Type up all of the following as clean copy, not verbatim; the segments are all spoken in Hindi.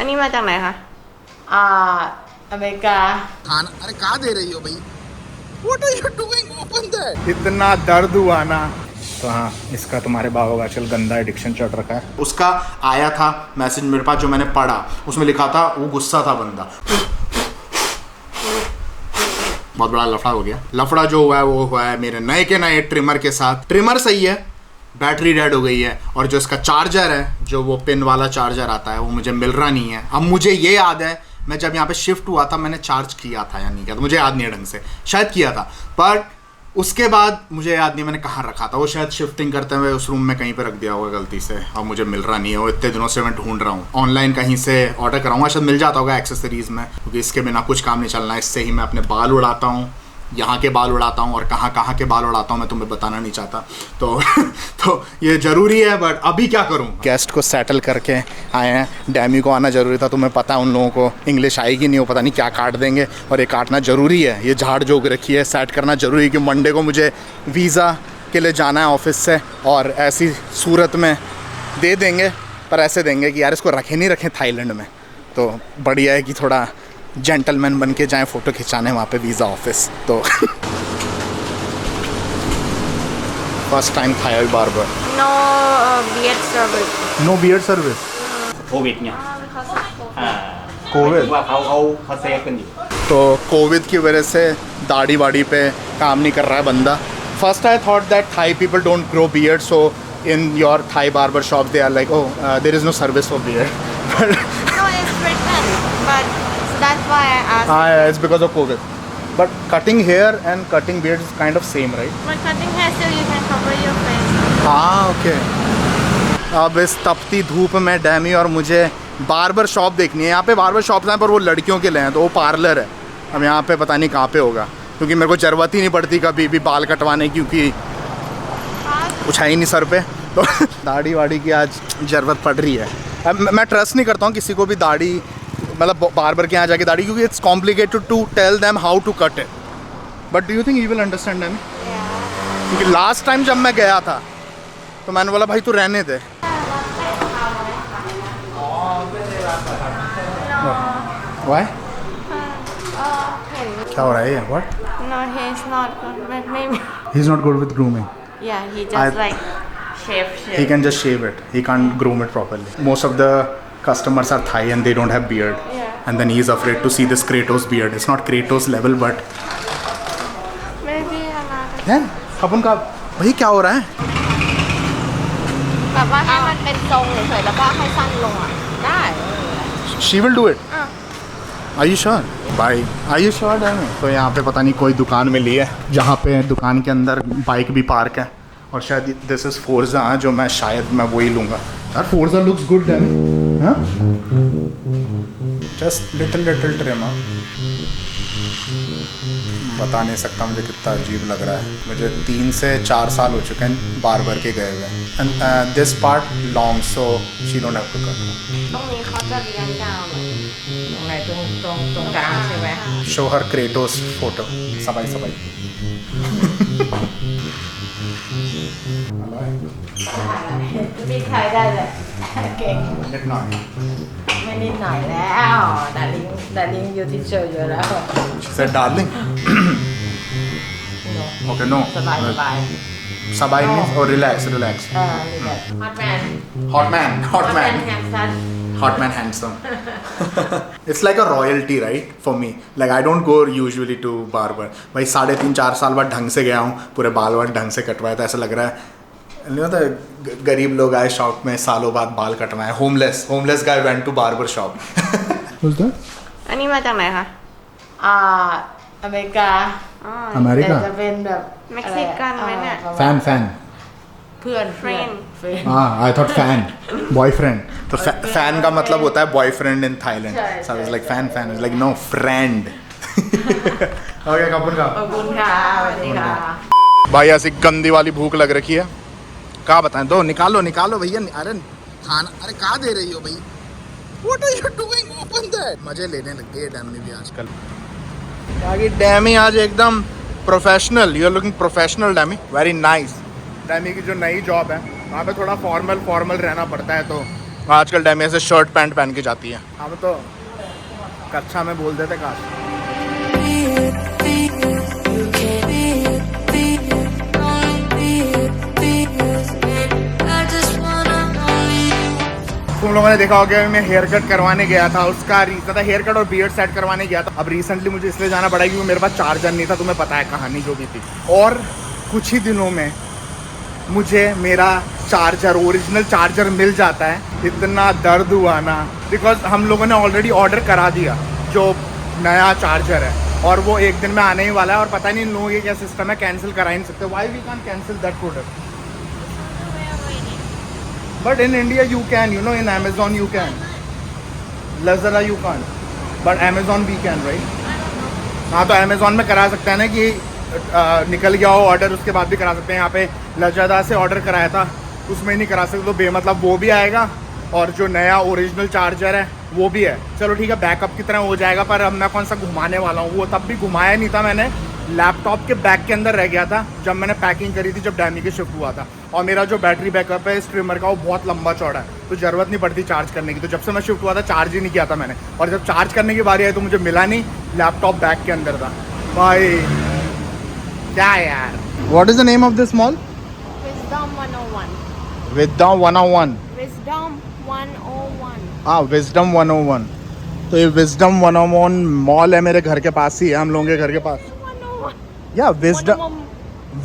อันนี้มาจากไหนคะอเมริกา खाना अरे कहाँ दे रही हो भाई? What are you doing? Open that. इतना दर्द हुआ ना। तो हाँ, इसका तुम्हारे बाबा आजकल गंदा एडिक्शन चढ़ रखा है। उसका आया था मैसेज मेरे पास, जो मैंने पढ़ा उसमें लिखा था वो गुस्सा था बंदा। बहुत बड़ा लफड़ा हो गया। लफड़ा जो हुआ है वो हुआ है मेरे नए के नए ट्रिमर के साथ। ट्रिमर सही है, बैटरी डेड हो गई है, और जो इसका चार्जर है, जो वो पिन वाला चार्जर आता है, वो मुझे मिल रहा नहीं है। अब मुझे ये याद है, मैं जब यहाँ पे शिफ्ट हुआ था मैंने चार्ज किया था या नहीं किया था, मुझे याद नहीं है ढंग से, शायद किया था, पर उसके बाद मुझे याद नहीं मैंने कहाँ रखा था। वो शायद शिफ्टिंग करते हुए उस रूम में कहीं पे रख दिया होगा गलती से, अब मुझे मिल रहा नहीं है। वो इतने दिनों से मैं ढूंढ रहा हूँ, ऑनलाइन कहीं से ऑर्डर कराऊंगा, शायद मिल जाता होगा एक्सेसरीज़ में, क्योंकि इसके बिना कुछ काम नहीं चलना। इससे ही मैं अपने बाल उड़ाता हूँ, यहाँ के बाल उड़ाता हूँ, और कहाँ कहाँ के बाल उड़ाता हूँ मैं तुम्हें बताना नहीं चाहता। तो ये ज़रूरी है, बट अभी क्या करूँ। गेस्ट को सेटल करके आए हैं, डैमी को आना ज़रूरी था। तुम्हें पता है उन लोगों को इंग्लिश आएगी नहीं, वो पता नहीं क्या काट देंगे, और ये काटना ज़रूरी है। ये झाड़ जोग रखी है, सेट करना ज़रूरी है कि मंडे को मुझे वीज़ा के लिए जाना है ऑफिस से, और ऐसी सूरत में दे देंगे, पर ऐसे देंगे कि यार इसको रखे नहीं रखें थाईलैंड में। तो बढ़िया है कि थोड़ा जेंटलमैन बन के जाएँ फ़ोटो खिंचाने वहाँ पे वीज़ा ऑफिस। तो first time Thai barber. no beard service no beard service. โควิดไง Covid. ว่าเขาเซฟกันอยู่ तो कोविड की वजह से दाढ़ी वाड़ी पे काम नहीं कर रहा है बंदा। First I thought that Thai people don't grow beard, so in your Thai barber shop they are like oh there is no service for beard. no it's written but that's why I asked हाँ, it's because of COVID. But cutting hair and cutting beard is kind of same, right? but cutting hair still you can cover your face हाँ, ओके। अब इस तपती धूप में डैमी और मुझे बार्बर शॉप देखनी है। यहाँ पे बार्बर शॉप्स हैं, पर वो लड़कियों के लिए हैं, तो वो पार्लर है। अब यहाँ पे पता नहीं कहाँ पे होगा, क्योंकि मेरे को ज़रूरत ही नहीं पड़ती कभी भी बाल कटवाने की, क्योंकि कुछ है ही नहीं सर पे। तो दाढ़ी वाड़ी की आज ज़रूरत पड़ रही है। अब मैं ट्रस्ट नहीं करता हूँ किसी को भी दाढ़ी, मतलब बार्बर के यहाँ जाके दाढ़ी, क्योंकि it's complicated to tell them how to cut it. But do you think you will understand them? क्योंकि लास्ट टाइम जब मैं गया था तो मैंने बोला भाई तू रहने दे। Why? क्या हो रहा है ये? What? no he's not good but maybe He's not good with grooming. yeah he just like shave He can just shave it. He can't groom it properly. Most of the customers are Thai and they don't have beard. Yeah. And then he's afraid to see this Kratos beard. It's not Kratos level, but maybe another then अपन का भाई क्या हो रहा है? แบบว่าให้มันเป็นทรงเฉยๆแล้วก็ให้สั้นลงอ่ะได้ She will do it. Are you sure? Bye. Are you sure? Dami? तो यहाँ पे पता नहीं कोई दुकान मिली है जहाँ पे दुकान के अंदर बाइक भी पार्क है, और शायद दिस इज़ फोर्जा, जो मैं शायद मैं वही लूँगा। यार फोर्जा लुक्स गुड डैमी, हाँ? Just little trim. बता नहीं सकता मुझे कितना अजीब लग रहा है। मुझे 3 से 4 साल हो चुके हैं बार्बर के गए हुए, and this part long, so she don't have to cut. ตรงนี้เขาจะเลี้ยงยาวหน่อยตรงไหนตรงกลางใช่ไหม show her Kratos photo. सबाई सबाई।มีใครได้เลยเก่ง Let not. ไม่นิดหน่อยแล้วแต่ลิงอยู่ที่เชอเยอะแล้ว She said, darling. Okay, no. สบาย Sabai means oh relax. นี่แบบฮอตแมน Hot man.แฮมสัน Hot man handsome. It's like a royalty, right? For me. Like I don't go usually to barber. भाई 3.5-4 साल बाद ढंग से गया हूँ, पूरे बाल वाल ढंग से कटवाया, तो ऐसा लग रहा है नहीं होता गरीब लोग आए शॉप में सालों बाद बाल कटवाए। Homeless guy went to barber shop. Who's that? อันนี้มาจากไหนคะอเมริกา America? แต่จะเป็นแบบเม็กซิกันไหมเนี่ย Fan. เพื่อน friend I thought fan. Boyfriend. तो fan का मतलब होता है boyfriend in Thailand. So I was like fan. It's like no friend. Okay, Kapoor का। ขอบคุณค่ะสวัสดีค่ะ भाई ऐसी गंदी वाली भूख लग रखी है, क्या बताएं। दो निकालो भैया। अरे खाना, अरे कहाँ दे रही हो भाई? What are you doing? Open that. मजे लेने लग गए डैमी भी आजकल। आगे डैमी आज एकदम professional. You are looking professional Dammy, very nice. Dammy की जो नई जॉब है वहाँ पे थोड़ा फॉर्मल रहना पड़ता है, तो आजकल डैमी ऐसे शर्ट पैंट पहन के जाती है। हम तो कक्षा में बोल देते काश। तुम लोगों ने देखा होगा मैं हेयर कट करवाने गया था, उसका रीजन था हेयर कट और बियर्ड सेट करवाने गया था। अब रिसेंटली मुझे इसलिए जाना पड़ा क्योंकि मेरे पास चार्जर नहीं था, तुम्हें पता है कहानी जो भी थी। और कुछ ही दिनों में मुझे मेरा चार्जर, ओरिजिनल चार्जर मिल जाता है। इतना दर्द हुआ ना, बिकॉज हम लोगों ने ऑलरेडी ऑर्डर करा दिया जो नया चार्जर है और वो एक दिन में आने ही वाला है। और पता नहीं इन लोगों के क्या सिस्टम है, कैंसिल करा ही नहीं सकते। Why we can cancel that product? But in India you can, you know, in Amazon you can. Lazada you can't. But Amazon we can, right? हाँ, तो Amazon में करा सकते हैं ना कि निकल गया हो ऑर्डर, उसके बाद भी करा सकते हैं। यहाँ पे Lazada से ऑर्डर कराया था, उसमें नहीं करा सकते, तो बेमतलब वो भी आएगा और जो नया ओरिजिनल चार्जर है वो भी है। चलो ठीक है, बैकअप की तरह हो जाएगा। पर अब मैं कौन सा घुमाने वाला हूँ, वो तब भी घुमाया नहीं था मैंने, लैपटॉप के बैग के अंदर रह गया था जब मैंने पैकिंग करी थी, जब डैमी के शिफ्ट हुआ था। और मेरा जो बैटरी बैकअप है इस ट्रिमर का वो बहुत लंबा चौड़ा है, तो ज़रूरत नहीं पड़ती चार्ज करने की। तो जब से मैं शिफ्ट हुआ था चार्ज ही नहीं किया था मैंने, और जब चार्ज करने की बारी आई तो मुझे मिला नहीं, लैपटॉप बैग के अंदर था। भाई क्या यार। What is the name of this mall? Wisdom 101. Wisdom 101। Wisdom 101. हाँ, विजडम 101। तो ये विजडम 101 मॉल है, मेरे घर के पास ही है, हम लोगों के घर के पास। 101. या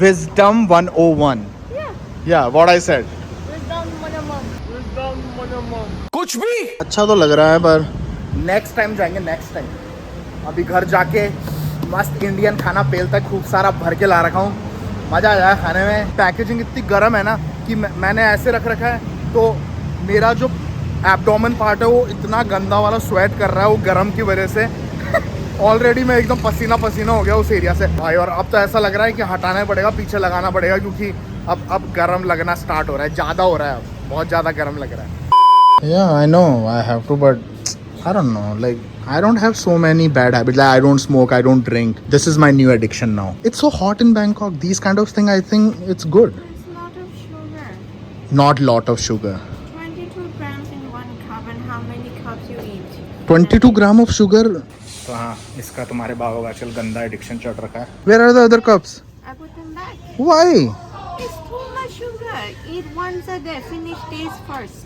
विजडम 101। Yeah. या what I said. Wisdom 101. Wisdom 101. कुछ भी अच्छा तो लग रहा है, पर नेक्स्ट टाइम जाएंगे, नेक्स्ट टाइम। अभी घर जाके मस्त इंडियन खाना पेल तक खूब सारा भर के ला रखा हूँ, मज़ा आ जाएगा खाने में। पैकेजिंग इतनी गर्म है ना कि मैंने ऐसे रख रखा है, तो मेरा जो एब्डोमेन पार्ट है वो इतना गंदा वाला स्वेट कर रहा है वो गर्म की वजह से। ऑलरेडी मैं एकदम पसीना पसीना हो गया उस एरिया से भाई। और अब तो ऐसा लग रहा है कि हटाना पड़ेगा, पीछे लगाना पड़ेगा, क्योंकि अब गर्म लगना स्टार्ट हो रहा है, ज़्यादा हो रहा है, अब बहुत ज़्यादा गर्म लग रहा है। Yeah I know I have to, but I don't know, like I don't have so many bad habits. Like I don't smoke, I don't drink. This is my new addiction now. It's so hot in Bangkok. These kind of thing, I think it's good. There's a lot of sugar. Not lot of sugar. 22 grams in one cup, and how many cups you eat? 22 gram of sugar. तो हाँ, इसका तुम्हारे बाबा आजकल गंदा एडिक्शन चल रखा है। Where are the other cups? I put them back. Why? It's too much sugar. Eat once a day. Finish days first.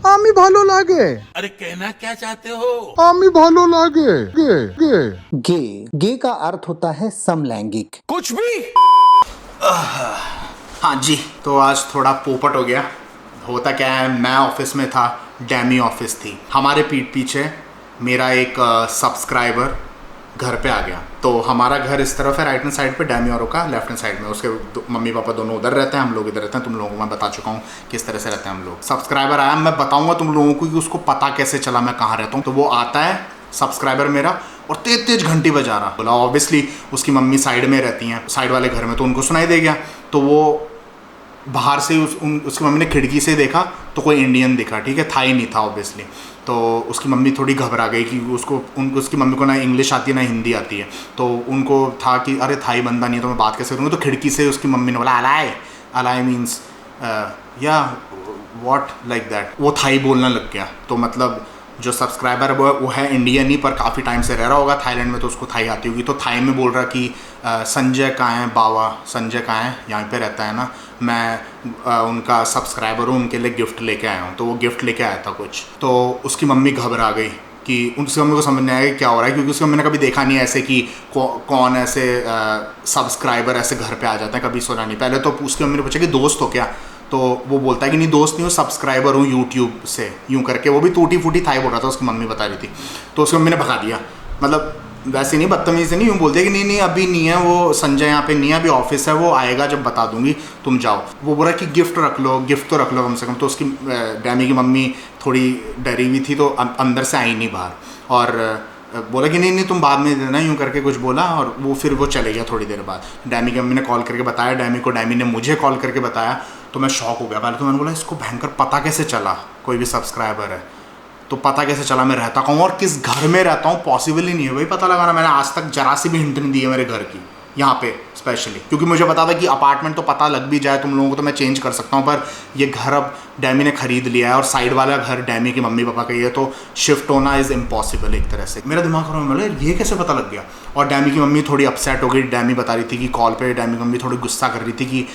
আমি ভালো লাগে। अरे कहना क्या चाहते हो? আমি ভালো লাগে। गे गे। गे गे का अर्थ होता है समलैंगिक। कुछ भी। हाँ जी, तो आज थोड़ा पोपट हो गया। होता क्या है, मैं ऑफिस में था, डैमी ऑफिस थी। हमारे पीठ पीछे मेरा एक सब्सक्राइबर घर पे आ गया। तो हमारा घर इस तरफ है राइट हैंड साइड पे, डैमी औरों का लेफ्ट हैंड साइड में। उसके मम्मी पापा दोनों उधर रहते हैं, हम लोग इधर रहते हैं। तुम लोगों को मैं बता चुका हूँ किस तरह से रहते हैं हम लोग। सब्सक्राइबर आया, मैं बताऊँगा तुम लोगों को कि उसको पता कैसे चला मैं कहाँ रहता हूँ। तो वो आता है सब्सक्राइबर मेरा और तेज तेज घंटी बजा रहा। बोला ऑब्वियसली उसकी मम्मी साइड में रहती हैं, साइड वाले घर में, तो उनको सुनाई दे गया। तो वो बाहर से उसकी मम्मी ने खिड़की से देखा तो कोई इंडियन दिखा, ठीक है, थाई नहीं था ऑब्वियसली। तो उसकी मम्मी थोड़ी घबरा गई कि उसकी मम्मी को ना इंग्लिश आती है ना हिंदी आती है। तो उनको था कि अरे थाई बंदा नहीं है तो मैं बात कैसे करूँगा। तो खिड़की से उसकी मम्मी ने बोला अलाय, अलाय मीन्स या व्हाट लाइक दैट। वो थाई बोलना लग गया। तो मतलब जो सब्सक्राइबर वो है इंडियन ही, पर काफ़ी टाइम से रह रहा होगा थाईलैंड में, तो उसको थाई आती होगी। तो थाई में बोल रहा कि संजय कहाँ है बाबा, संजय कहाँ है, यहाँ पे रहता है ना, मैं उनका सब्सक्राइबर हूँ, उनके लिए गिफ्ट लेके आया हूँ। तो वो गिफ्ट लेके आया था कुछ। तो उसकी मम्मी घबरा गई कि उसकी मम्मी को समझ नहीं आया कि क्या हो रहा है, क्योंकि उसकी मम्मी ने कभी देखा नहीं ऐसे कि कौन ऐसे सब्सक्राइबर ऐसे घर पे आ जाता है, कभी सुना नहीं। पहले तो उसकी मम्मी ने पूछा कि दोस्त हो क्या, तो वो बोलता है कि नहीं दोस्त नहीं हूँ, सब्सक्राइबर हूँ यूट्यूब से, यूँ करके। वो भी टूटी फूटी थाई बोल रहा था, उसकी मम्मी बता रही थी। तो उसकी मम्मी ने भगा दिया, मतलब वैसे नहीं, बदतमीज़ी से नहीं, यूँ बोलते कि नहीं अभी नहीं है वो संजय यहाँ पे नहीं है, अभी ऑफिस है, वो आएगा जब बता दूंगी, तुम जाओ। वो बोला कि गिफ्ट रख लो, गिफ्ट तो रख लो कम से कम। तो उसकी डैमी की मम्मी थोड़ी डरी हुई थी, तो अंदर से आई नहीं बाहर, और बोला कि नहीं तुम बाद में देना, यूँ करके कुछ बोला। और वो फिर वो चले गया थोड़ी देर बाद। डैमी की मम्मी ने कॉल करके बताया डैमी को, डैमी ने मुझे कॉल करके बताया। तो मैं शॉक हो गया। पहले तो मैंने बोला इसको भयंकर पता कैसे चला, कोई भी सब्सक्राइबर है तो पता कैसे चला, मैं रहता कहाँ और किस घर में रहता हूँ, पॉसिबल ही नहीं है भाई पता लगाना। मैंने आज तक जरा सी भी हिंट नहीं दी है मेरे घर की, यहाँ पे स्पेशली, क्योंकि मुझे पता था कि अपार्टमेंट तो पता लग भी जाए तुम लोगों को तो मैं चेंज कर सकता हूँ, पर ये घर अब डैमी ने खरीद लिया है और साइड वाला घर डैमी की मम्मी पापा का ही है, तो शिफ्ट होना इज़ इम्पॉसिबल एक तरह से। मेरा दिमाग खराब होने लगा, ये कैसे पता लग गया। और डैमी की मम्मी थोड़ी अपसेट हो गई। डैमी बता रही थी कि कॉल पे डैमी की मम्मी थोड़ी गुस्सा कर रही थी कि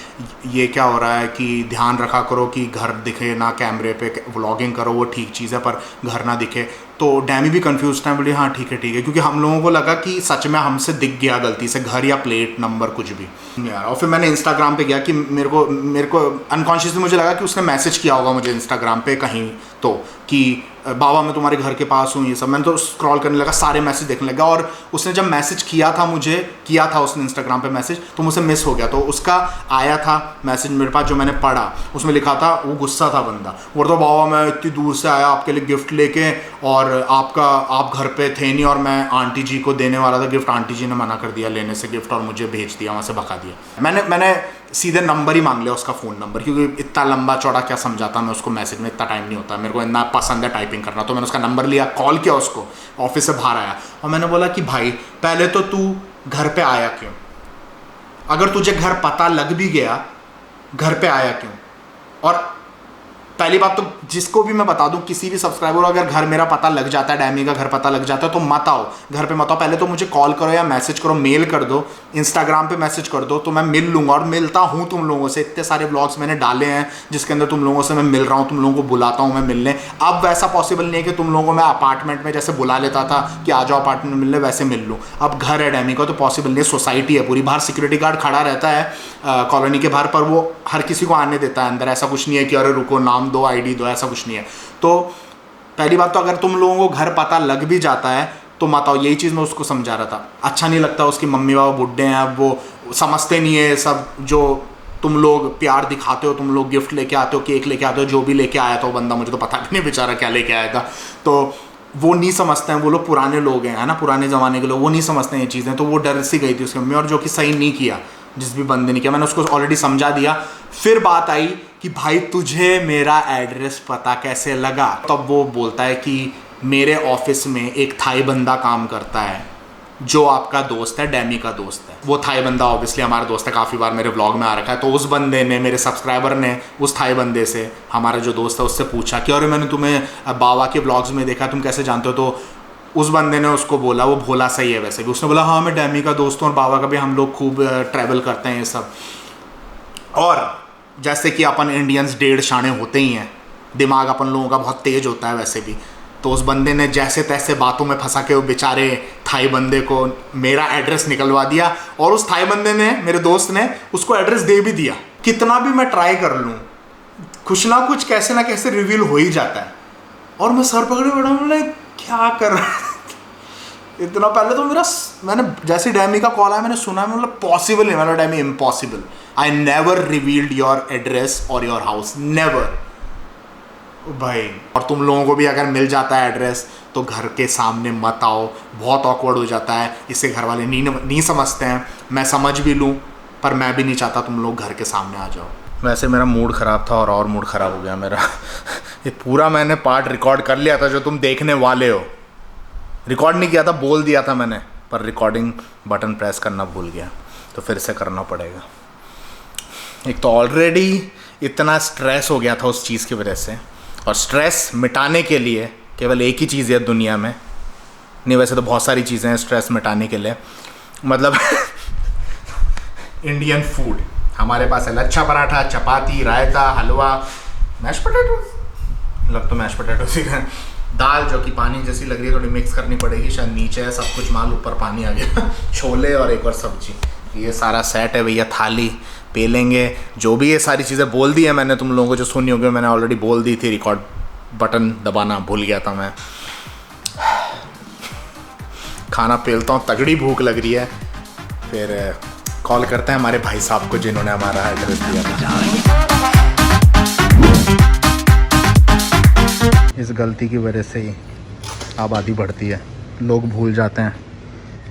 ये क्या हो रहा है, कि ध्यान रखा करो कि घर दिखे ना, कैमरे पे व्लॉगिंग करो वो ठीक चीज़ है पर घर ना दिखे। तो डैमी भी कंफ्यूज था, बोली हाँ ठीक है, क्योंकि हम लोगों को लगा कि सच में हमसे दिख गया गलती से घर या प्लेट नंबर कुछ भी यार। और फिर मैंने इंस्टाग्राम पे गया कि मेरे को अनकॉन्शियसली मुझे लगा कि उसने मैसेज किया होगा मुझे इंस्टाग्राम पे कहीं, तो कि बाबा मैं तुम्हारे घर के पास हूँ, ये सब। मैंने तो स्क्रॉल करने लगा, सारे मैसेज देखने लगा, और उसने जब मैसेज किया था उसने इंस्टाग्राम पे मैसेज, तो मुझसे मिस हो गया। तो उसका आया था मैसेज मेरे पास जो मैंने पढ़ा, उसमें लिखा था, वो गुस्सा था बंदा, वो तो बाबा मैं इतनी दूर से आया आपके लिए गिफ्ट लेके, और आप घर पे थे नहीं, और मैं आंटी जी को देने वाला था गिफ्ट, आंटी जी ने मना कर दिया लेने से गिफ्ट और मुझे भेज दिया, वहाँ से भगा दिया। मैंने सीधे नंबर ही मांग लिया, उसका फ़ोन नंबर, क्योंकि इतना लंबा चौड़ा क्या समझाता मैं उसको, मैसेज में इतना टाइम नहीं होता, मेरे को इतना पसंद है टाइपिंग करना। तो मैंने उसका नंबर लिया, कॉल किया उसको, ऑफिस से बाहर आया और मैंने बोला कि भाई पहले तो तू घर पे आया क्यों, अगर तुझे घर पता लग भी गया घर पे आया क्यों। और पहली बात तो जिसको भी मैं बता दूं, किसी भी सब्सक्राइबर को अगर घर मेरा पता लग जाता है, डैमी का घर पता लग जाता है, तो मत आओ घर पे, मत आओ। पहले तो मुझे कॉल करो या मैसेज करो, मेल कर दो, इंस्टाग्राम पे मैसेज कर दो, तो मैं मिल लूँगा और मिलता हूँ तुम लोगों से। इतने सारे व्लॉग्स मैंने डाले हैं जिसके अंदर तुम लोगों से मैं मिल रहा हूँ, तुम लोगों को बुलाता हूँ मैं मिलने। अब वैसा पॉसिबल नहीं है कि तुम लोगों को मैं अपार्टमेंट में जैसे बुला लेता था कि आ जाओ अपार्टमेंट में मिलने, वैसे मिल लूँ। अब घर है डैमी का तो पॉसिबल नहीं है, सोसाइटी है पूरी, बाहर सिक्योरिटी गार्ड खड़ा रहता है कॉलोनी के बाहर, पर वो हर किसी को आने देता है अंदर, ऐसा कुछ नहीं है कि अरे रुको नाम दो ID दो, ऐसा कुछ नहीं है। तो पहली बात तो अगर तुम लोगों को घर पता लग भी जाता है तो मत आओ, यही चीज़ मैं उसको समझा रहा था। अच्छा नहीं लगता, उसकी मम्मी पापा बुढ़े हैं, अब वो समझते नहीं है सब, जो तुम लोग प्यार दिखाते हो, तुम लोग गिफ्ट लेके आते हो, केक लेके आते हो, जो भी लेके आया था वो बंदा, मुझे तो पता भी नहीं बेचारा क्या लेके आया था, तो वो नहीं समझते हैं, वो लोग पुराने लोग हैं, है ना, पुराने ज़माने के लोग, वो नहीं समझते हैं ये चीज़ें। तो वो डर सी गई थी उसकी मम्मी, और जो कि सही नहीं किया, जिस भी बंदे ने किया, मैंने उसको ऑलरेडी समझा दिया। फिर बात आई कि भाई तुझे मेरा एड्रेस पता कैसे लगा, तब वो बोलता है कि मेरे ऑफिस में एक थाई बंदा काम करता है जो आपका दोस्त है, डैमी का दोस्त है। वो थाई बंदा ऑब्वियसली हमारा दोस्त है, काफ़ी बार मेरे व्लॉग में आ रखा है। तो उस बंदे ने, मेरे सब्सक्राइबर ने उस थाई बंदे से, हमारा जो दोस्त है उससे पूछा कि अरे मैंने तुम्हें बाबा के व्लॉग्स में देखा, तुम कैसे जानते हो। तो उस बंदे ने उसको बोला, वो भोला सही है वैसे भी, उसने बोला हाँ मैं डैमी का दोस्त हूँ और बाबा का भी, हम लोग खूब ट्रैवल करते हैं ये सब। और जैसे कि अपन इंडियंस डेढ़ शाने होते ही हैं, दिमाग अपन लोगों का बहुत तेज होता है वैसे भी, तो उस बंदे ने जैसे तैसे बातों में फंसा के वो बेचारे थाई बंदे को मेरा एड्रेस निकलवा दिया, और उस थाई बंदे ने, मेरे दोस्त ने, उसको एड्रेस दे भी दिया। कितना भी मैं ट्राई कर लूँ, कुछ ना कुछ कैसे ना कैसे रिवील हो ही जाता है। और मैं सर पकड़े बैठा, मैंने क्या कर रहा इतना। पहले तो मैंने जैसे डैमी का कॉल आया मैंने सुना, मतलब पॉसिबल नहीं, मैंने डैमी impossible, I never revealed your address और योर हाउस, नेवर भाई। और तुम लोगों को भी अगर मिल जाता है एड्रेस तो घर के सामने मत आओ, बहुत ऑकवर्ड हो जाता है, इससे घर वाले नहीं समझते हैं। मैं समझ भी लूँ पर मैं भी नहीं चाहता तुम लोग घर के सामने आ जाओ। वैसे मेरा मूड ख़राब था और मूड ख़राब हो गया मेरा ये पूरा मैंने पार्ट रिकॉर्ड कर लिया था जो तुम देखने वाले हो, रिकॉर्ड नहीं किया था, बोल दिया था मैंने, पर रिकॉर्डिंग बटन प्रेस करना भूल गया, तो फिर से करना पड़ेगा। एक तो ऑलरेडी इतना स्ट्रेस हो गया था उस चीज़ की वजह से, और स्ट्रेस मिटाने के लिए केवल एक ही चीज़ है दुनिया में, नहीं वैसे तो बहुत सारी चीज़ें हैं स्ट्रेस मिटाने के लिए, मतलब इंडियन फूड। हमारे पास है लच्छा पराठा, चपाती, रायता, हलवा, मैश पोटैटो, लग तो मैश पोटैटो ही है, दाल जो कि पानी जैसी लग रही है, थोड़ी मिक्स करनी पड़ेगी, शायद नीचे है सब कुछ माल, ऊपर पानी आ गया छोले और एक और सब्जी, ये सारा सेट है भैया। थाली पे लेंगे, जो भी ये सारी चीज़ें बोल दी है मैंने तुम लोगों को, जो सुनी होगी मैंने ऑलरेडी बोल दी थी, रिकॉर्ड बटन दबाना भूल गया था मैं। खाना पेलता हूँ, तगड़ी भूख लग रही है, फिर कॉल करते हैं हमारे भाई साहब को जिन्होंने हमारा एड्रेस दिया था। इस गलती की वजह से ही आबादी बढ़ती है, लोग भूल जाते हैं,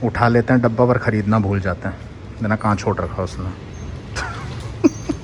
उठा लेते हैं डब्बा पर ख़रीदना भूल जाते हैं, बिना कहाँ छोड़ रखा उसने।